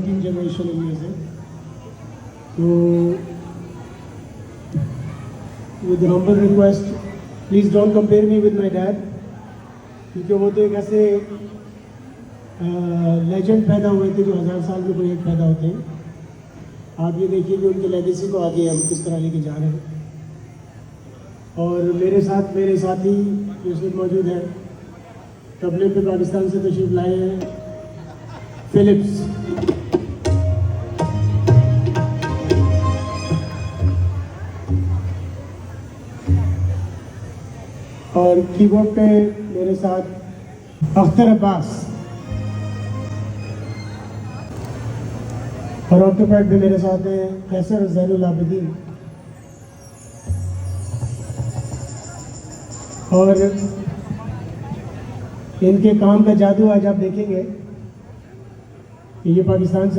तीन जनरेशन इनमें से। तो with humble request, please don't compare me with my dad, क्योंकि वो तो एक ऐसे लेजेंड पैदा हुए थे जो 1000 साल में कोई एक पैदा होते हैं। आप ये देखिए कि उनके लेगेसी को आगे हम किस तरह लेके जा रहे हैं। और मेरे साथी जो इस वक्त मौजूद हैं, तबले पे पाकिस्तान से तशरीफ लाए हैं फिलिप्स। और कीबोर्ड पे मेरे साथ अख्तर अब्बास, और ऑक्टोपैड पे मेरे साथ हैं कैसर ज़ैनुल आबिदीन। और इनके काम का जादू आज आप देखेंगे कि ये पाकिस्तान से